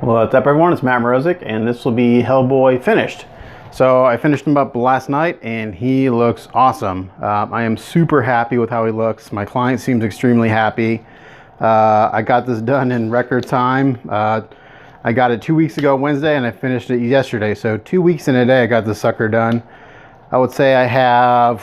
What's up, everyone? It's Matt Morozic, and this will be Hellboy finished. So I finished him up last night, and he looks awesome. I am super happy with how he looks. My client seems extremely happy. I got this done in record time. I got it 2 weeks ago Wednesday, and I finished it yesterday. So 2 weeks in a day, I got this sucker done. I would say I have,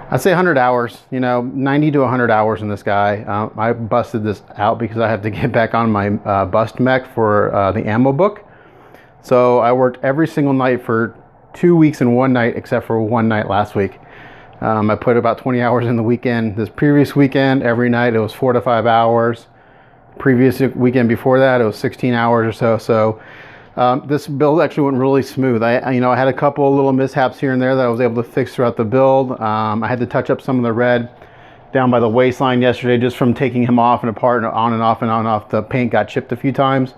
I'd say 100 hours, 90 to 100 hours in this guy. I busted this out because I have to get back on my bust mech for the ammo book. So I worked every single night for 2 weeks and one night, except for one night last week. I put about 20 hours in the weekend. This previous weekend, every night it was 4 to 5 hours. Previous weekend before that, it was 16 hours or so. So this build actually went really smooth. I had a couple little mishaps here and there that I was able to fix throughout the build. I had to touch up some of the red down by the waistline yesterday just from taking him off and apart and on and off and on and off. The paint got chipped a few times.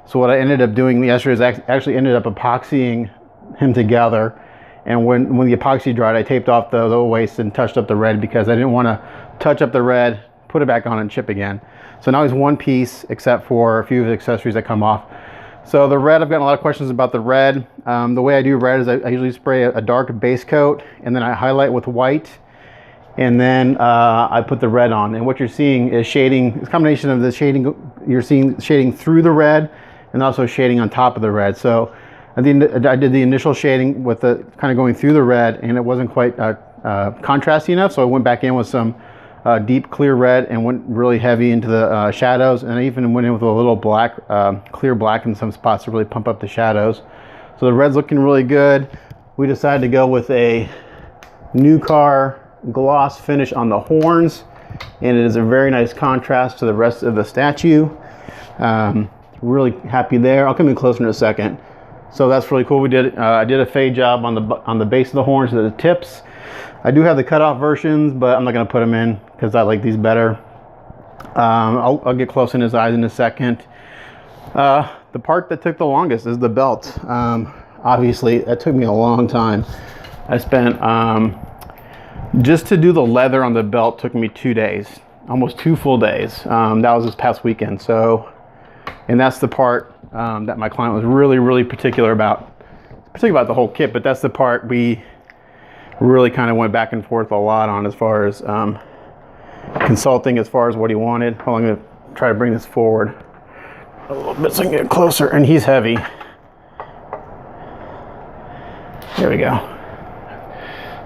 So what I ended up doing yesterday is actually ended up epoxying him together. And when the epoxy dried, I taped off the waist and touched up the red because I didn't want to touch up the red, put it back on and chip again. So now he's one piece except for a few of the accessories that come off. So the red, I've gotten a lot of questions about the red. The way I do red is I usually spray a dark base coat and then I highlight with white, and then I put the red on. And what you're seeing is shading. It's a combination of the shading. You're seeing shading through the red and also shading on top of the red. So I did the initial shading with the kind of going through the red, and it wasn't quite contrasty enough. So I went back in with some deep clear red and went really heavy into the shadows, and I even went in with a little black, clear black in some spots to really pump up the shadows. So the red's looking really good. We decided to go with a new car gloss finish on the horns, and it is a very nice contrast to the rest of the statue. Really happy there. I'll come in closer in a second. So that's really cool. I did a fade job on the base of the horns to the tips. I do have the cutoff versions, but I'm not going to put them in because I like these better. I'll get close in his eyes in a second. The part that took the longest is the belt. Obviously, that took me a long time. I spent, just to do the leather on the belt took me 2 days, almost 2 full days. That was this past weekend. So, and that's the part that my client was really, really particular about the whole kit, but that's the part we really kind of went back and forth a lot on as far as consulting as far as what he wanted. Well, I'm going to try to bring this forward a little bit so I can get closer, and he's heavy. There we go.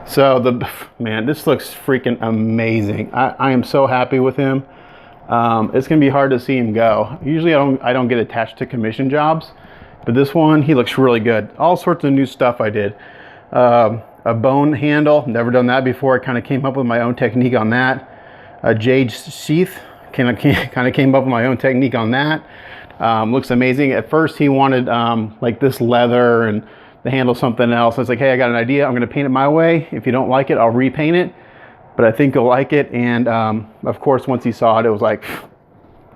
So man, this looks freaking amazing. I am so happy with him. It's going to be hard to see him go. Usually I don't get attached to commission jobs, but this one, he looks really good. All sorts of new stuff I did. A bone handle, never done that before. I kind of came up with my own technique on that. A jade sheath, kind of came up with my own technique on that. Looks amazing. At first he wanted like this leather and the handle something else. I was like, hey, I got an idea. I'm going to paint it my way. If you don't like it, I'll repaint it. But I think you'll like it. And of course, once he saw it, it was like,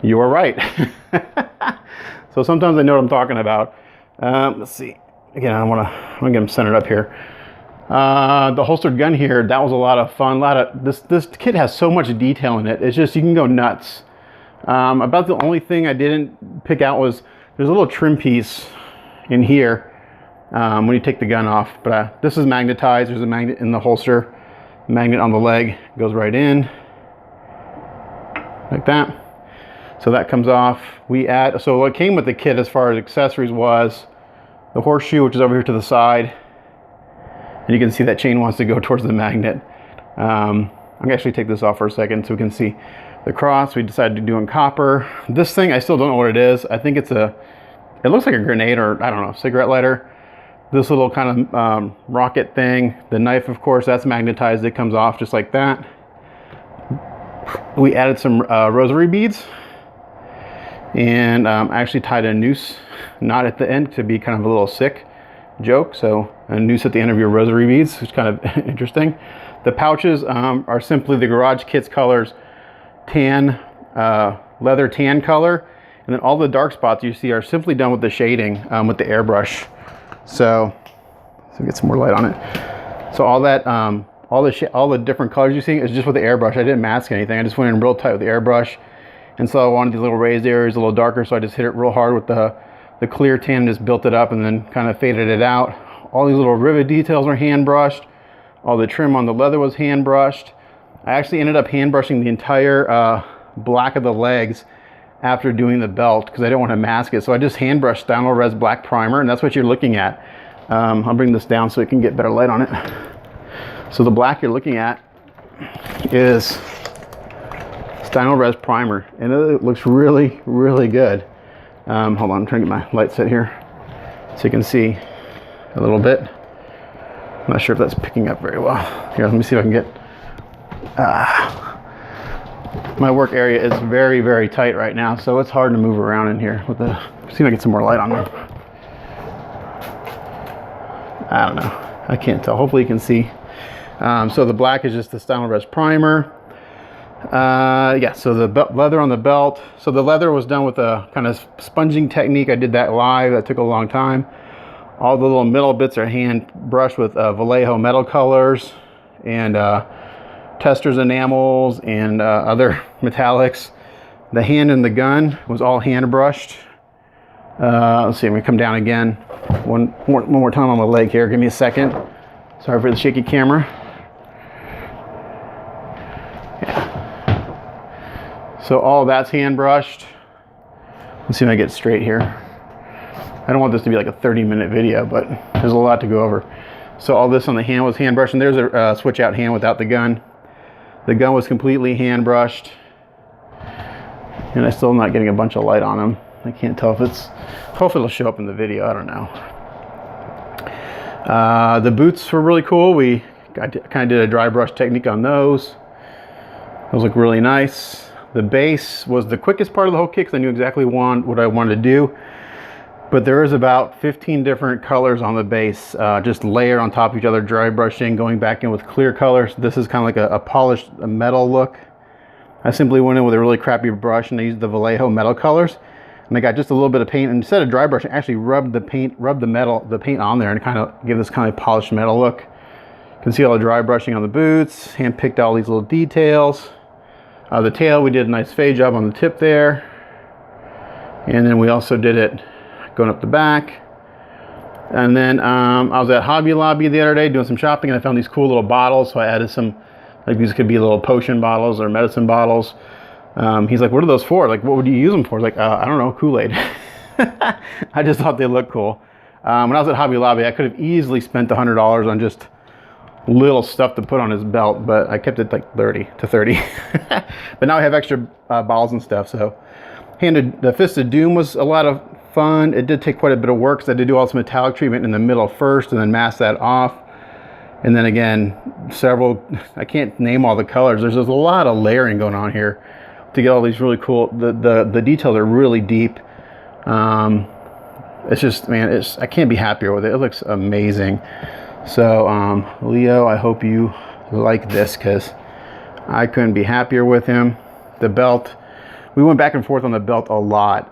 you were right. So sometimes I know what I'm talking about. Let's see. Again, I'm gonna get him centered up here. The holstered gun here, that was a lot of fun. This kit has so much detail in it. It's just, you can go nuts. About the only thing I didn't pick out was there's a little trim piece in here when you take the gun off. But this is magnetized. There's a magnet in the holster. Magnet on the leg goes right in like that. So that comes off. So what came with the kit as far as accessories was the horseshoe, which is over here to the side. And you can see that chain wants to go towards the magnet. I'm gonna actually take this off for a second so we can see the cross. We decided to do in copper. This thing, I still don't know what it is. I think it looks like a grenade or, I don't know, cigarette lighter. This little kind of rocket thing. The knife, of course, that's magnetized. It comes off just like that. We added some rosary beads. And I actually tied a noose knot at the end to be kind of a little sick joke. So a noose at the end of your rosary beads, which is kind of interesting. The pouches are simply the Garage Kits colors, tan, leather tan color. And then all the dark spots you see are simply done with the shading with the airbrush. So get some more light on it. So all that, all the different colors you see is just with the airbrush. I didn't mask anything. I just went in real tight with the airbrush. And so I wanted these little raised areas a little darker, so I just hit it real hard with the clear tan, just built it up and then kind of faded it out. All these little rivet details are hand brushed. All the trim on the leather was hand brushed. I actually ended up hand brushing the entire black of the legs after doing the belt because I didn't want to mask it. So I just hand brushed Style Res black primer, and that's what you're looking at. I'll bring this down so we can get better light on it. So the black you're looking at is Style Res primer, and it looks really, really good. Hold on, I'm trying to get my light set here so you can see a little bit. I'm not sure if that's picking up very well. Here, let me see if I can get... my work area is very, very tight right now, so it's hard to move around in here. With the, see if I get some more light on there. I don't know. I can't tell. Hopefully you can see. So the black is just the Style Res primer. Yeah, so the leather on the belt. So the leather was done with a kind of sponging technique. I did that live. That took a long time. All the little middle bits are hand brushed with Vallejo metal colors and testers enamels and other metallics. The hand and the gun was all hand brushed. Let's see, I'm gonna come down again. One more time on my leg here. Give me a second. Sorry for the shaky camera. Yeah. So all that's hand brushed. Let's see if I get straight here. I don't want this to be like a 30-minute video, but there's a lot to go over. So all this on the hand was hand brushed, and there's a switch out hand without the gun. The gun was completely hand brushed, and I'm still not getting a bunch of light on them. I can't tell if it's, hopefully it'll show up in the video, I don't know. The boots were really cool. We kind of did a dry brush technique on those. Those look really nice. The base was the quickest part of the whole kit because I knew exactly what I wanted to do. But there is about 15 different colors on the base, just layered on top of each other, dry brushing, going back in with clear colors. This is kind of like a polished metal look. I simply went in with a really crappy brush and I used the Vallejo metal colors. And I got just a little bit of paint, and instead of dry brushing, I actually rubbed the paint on there and kind of give this kind of polished metal look. You can see all the dry brushing on the boots, hand picked all these little details. The tail, we did a nice fade job on the tip there. And then we also did it going up the back. And then I was at Hobby Lobby the other day doing some shopping, and I found these cool little bottles. So I added some, like these could be little potion bottles or medicine bottles. He's like, what are those for? Like, what would you use them for? I was like, I don't know, Kool-Aid. I just thought they looked cool. When I was at Hobby Lobby, I could have easily spent $100 on just little stuff to put on his belt, but I kept it like 30 to 30. But now I have extra bottles and stuff. So the Fist of Doom was a lot of fun. It did take quite a bit of work because I did do all some metallic treatment in the middle first and then mask that off. And then again, I can't name all the colors. There's a lot of layering going on here to get all these really cool, the details are really deep. It's just, man, I can't be happier with it. It looks amazing. So Leo, I hope you like this because I couldn't be happier with him. The belt, we went back and forth on the belt a lot.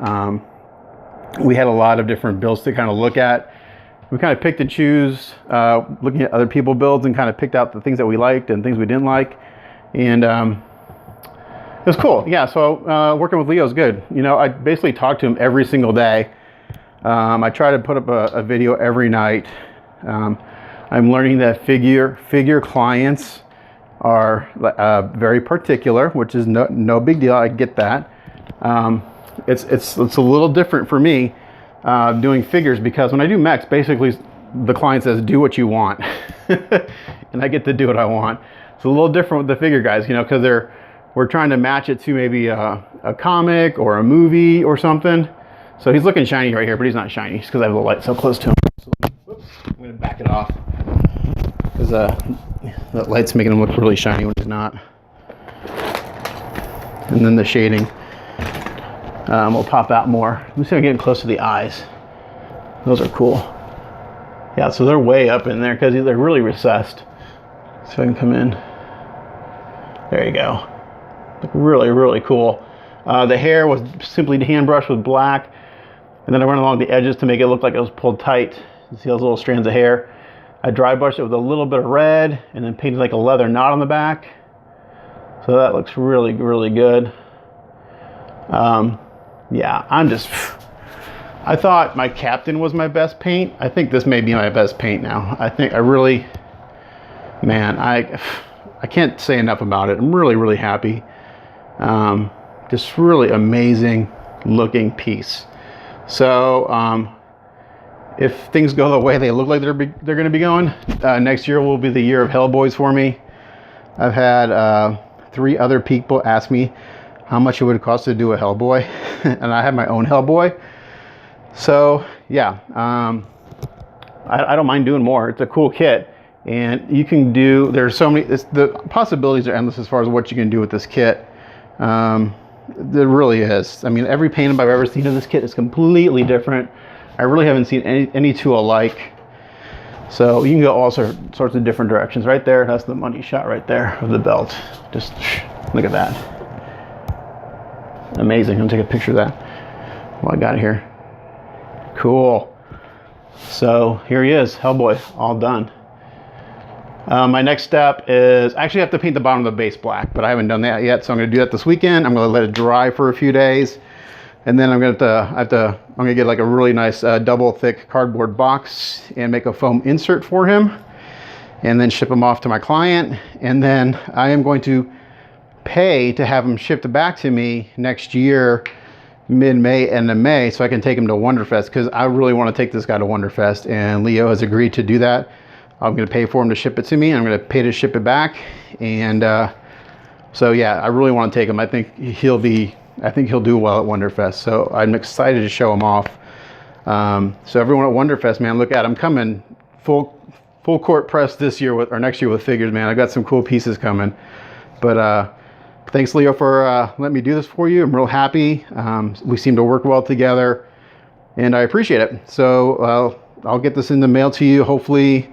We had a lot of different builds to kind of look at. We kind of picked and choose, looking at other people builds, and kind of picked out the things that we liked and things we didn't like. And it was cool. Yeah, so working with Leo is good. You know, I basically talk to him every single day. I try to put up a video every night. I'm learning that figure clients are very particular, which is no big deal. I get that. It's a little different for me doing figures, because when I do mechs, basically the client says, do what you want. And I get to do what I want. It's a little different with the figure guys, you know, because we're trying to match it to maybe a comic or a movie or something. So he's looking shiny right here, but he's not shiny just because I have the light so close to him. So, whoops, I'm going to back it off because that light's making him look really shiny when he's not. And then the shading will pop out more. Let me see if I'm getting close to the eyes. Those are cool. Yeah, so they're way up in there because they're really recessed. So I can come in. There you go. Look really, really cool. The hair was simply hand brushed with black, and then I went along the edges to make it look like it was pulled tight. You see those little strands of hair? I dry brushed it with a little bit of red, and then painted like a leather knot on the back. So that looks really, really good. Yeah, I thought my Captain was my best paint. I think this may be my best paint now. Man, I can't say enough about it. I'm really, really happy. Just really amazing looking piece. So if things go the way they look like they're going to be going, next year will be the year of Hellboys for me. I've had 3 other people ask me how much it would cost to do a Hellboy, and I have my own Hellboy. So yeah, I don't mind doing more. It's a cool kit, and you can do. There's so many. The possibilities are endless as far as what you can do with this kit. There really is. I mean, every paint I've ever seen of this kit is completely different. I really haven't seen any two alike. So you can go all sorts of different directions. Right there, that's the money shot right there of the belt. Just look at that. Amazing. I'm gonna take a picture of that while I got it here. Cool. So here he is, Hellboy, all done. My next step is actually I have to paint the bottom of the base black, but I haven't done that yet. So I'm going to do that this weekend. I'm going to let it dry for a few days, and then I'm going to get like a really nice double thick cardboard box and make a foam insert for him, and then ship him off to my client. And then I am going to pay to have him shipped back to me next year, mid-May, end of May, so I can take him to Wonderfest, because I really want to take this guy to Wonderfest, and Leo has agreed to do that. I'm going to pay for him to ship it to me, and I'm going to pay to ship it back. And so yeah, I really want to take him. I think he'll do well at Wonderfest, so I'm excited to show him off. So everyone at Wonderfest, man, look at, I'm coming full court press this year next year with figures, man. I got some cool pieces coming. But thanks, Leo, for letting me do this for you. I'm real happy. We seem to work well together, and I appreciate it. So I'll get this in the mail to you, hopefully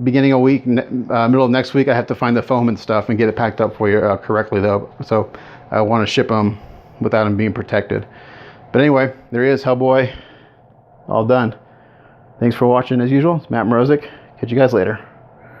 beginning of week, middle of next week. I have to find the foam and stuff and get it packed up for you correctly, though. So I want to ship them without them being protected. But anyway, there he is, Hellboy, all done. Thanks for watching as usual. It's Matt Mrozik. Catch you guys later.